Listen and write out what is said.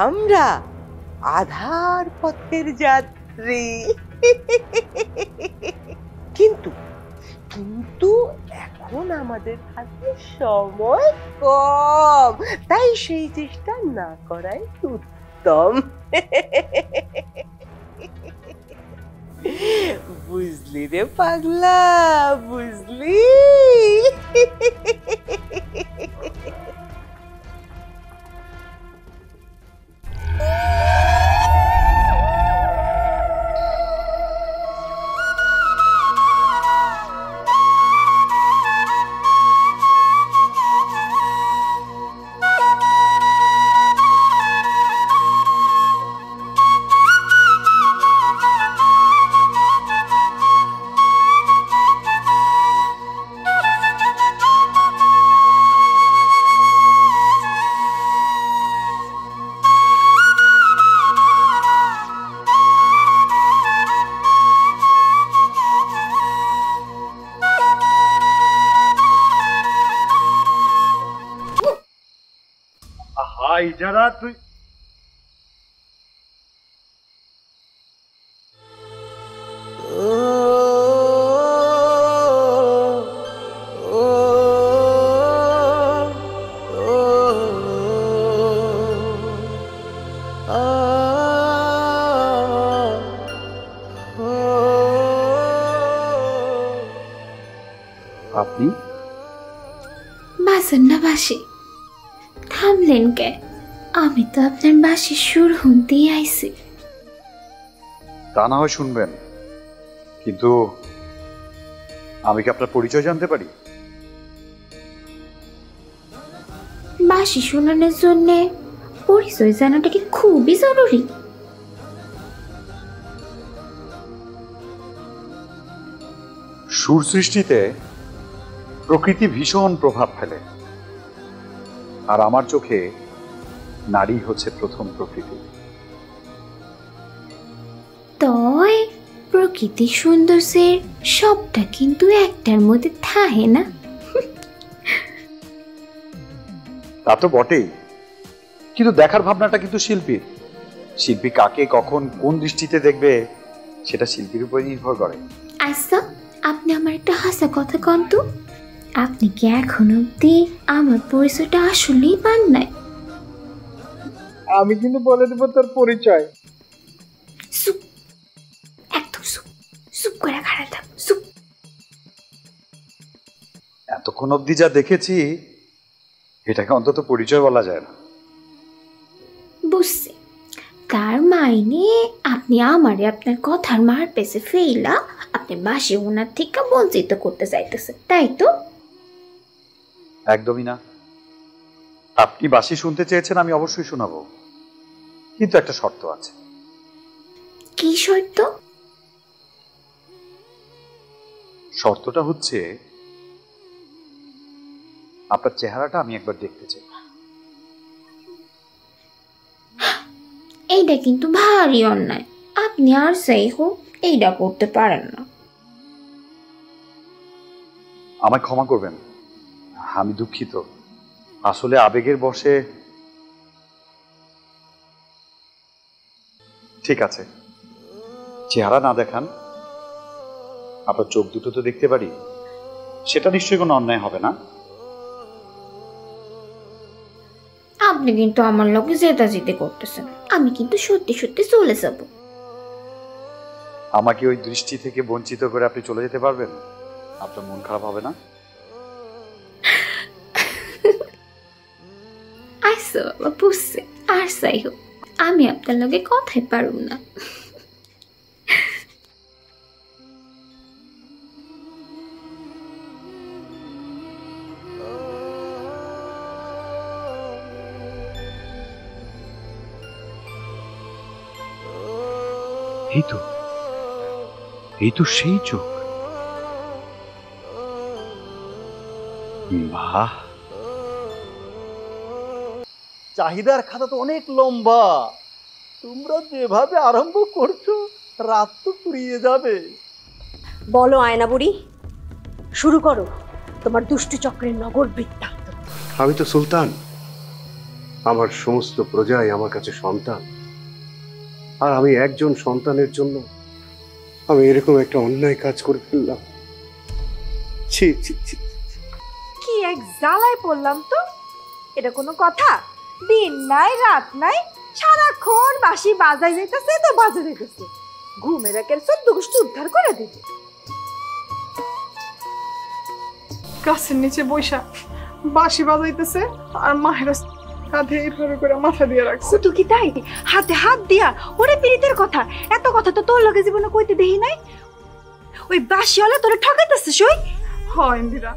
আমরা আধার পথের যাত্রী। কিন্তু কিন্তু এখন আমাদের হাতে সময় কম, তাই সেই চেষ্টা না করাই উত্তম। বুঝলি রে পাগলা, বুঝলি? হাই যারা তুই আপনি বাসন না বাসি থামলেন কে? আমি তো আপনার বাসির সুর শুনতেই আইছি। তা না হয় শুনবেন, কিন্তু আমি কি আপনার পরিচয় জানতে পারি? বাসি শোনানোর জন্য পরিচয় জানাটা কি খুবই জরুরি? সুর সৃষ্টিতে প্রকৃতি ভীষণ প্রভাব ফেলে, আর আমার চোখে নারী হচ্ছে প্রথম প্রকৃতি। তয় প্রকৃতির সৌন্দর্যের সবটা কিন্তু একটার মধ্যে থাকে না। তা তো বটেই, কিন্তু দেখার ভাবনাটা কিন্তু শিল্পীর। শিল্পী কাকে কখন কোন দৃষ্টিতে দেখবে সেটা শিল্পীর উপরে নির্ভর করে। আচ্ছা, আপনি আমার একটা হাসা কথা কন তো, আপনি কি এখন অব্দি আমার পরিচয়টা আসলেই পান নাই? আমি কিন্তু বলে দেবো তোর পরিচয়। চুপ, একদম চুপ, চুপ করে খাড়া থাক, চুপ। এতক্ষণ অবধি যা দেখেছি এটাকে অন্তত পরিচয় বলা যায় না। বুঝছি, তার মাইনে আপনি আমারে আপনার কথার মার পেছে ফেইলা আপনি বাসি ওনার থেকে বঞ্চিত করতে চাইতেছেন, তাই তো? একদমই না। আপনি বাঁশি শুনতে চেয়েছেন, আমি অবশ্যই শোনাবো, কিন্তু একটা শর্ত আছে। কি শর্ত? শর্তটা হচ্ছে আপনার চেহারাটা আমি একবার দেখতে চাই। এইটা কিন্তু ভারী অন্যায়, আপনি আর সেই হোক এইটা করতে পারেন না। আমায় ক্ষমা করবেন, আমি দুঃখিত। আসলে আবেগের বশে। ঠিক আছে, চেহারা না দেখান, আপনার চোখ দুটো তো দেখতে পারি, সেটা নিশ্চয়ই কোনো অন্যায় হবে না। আপনি কিন্তু আমার লোকে জেতাজিতি করতেছেন, আমি কিন্তু সত্যি সত্যি চলে যাব। আমাকে ওই দৃষ্টি থেকে বঞ্চিত করে আপনি চলে যেতে পারবেন? আপনার মন খারাপ হবে না? আইসো বাবা, বুঝছে, আর যাই হোক আমি আপনার লগে কথাই পারুম না। এই তো সেই চোখ। বাহ, চাহিদার খাতা তো অনেক লম্বা, তোমরা যেভাবে আরম্ভ করছো রাত তো ফুরিয়ে যাবে। বলো আয়না বুড়ি, শুরু করো তোমার দুষ্টু চক্রের নগর বৃত্তান্ত। আমি তো সুলতান, আমার সমস্ত প্রজাই আমার কাছে সন্তান, আর আমি একজন সন্তানের জন্য আমি এরকম একটা অন্যায় কাজ করে ফেললাম। ছি ছি ছি। কি এক জ্বালায় পড়লাম তো। এটা কোনো কথা? দিন নাই রাত নাই, সারাক্ষণ বাঁশি বাজাই যাইতেছে তো বাজা যাইতেছে। ঘুমের একের চোদ্দ গোষ্ঠী উদ্ধার করে দিবে। গাছের নিচে বৈশা বাঁশি বাজাইতেছে আর মাহেরা কাঁধে এইভাবে করে মাথা দিয়ে রাখছে। শুধু কি তাই, হাতে হাত দিয়া ওরে পীড়িতের কথা, এত কথা তো তোর লগে জীবনে কইতে দেই নাই। ওই বাঁশিওয়ালা তোরে ঠকাইতেছে সই। হয় ইন্দিরা,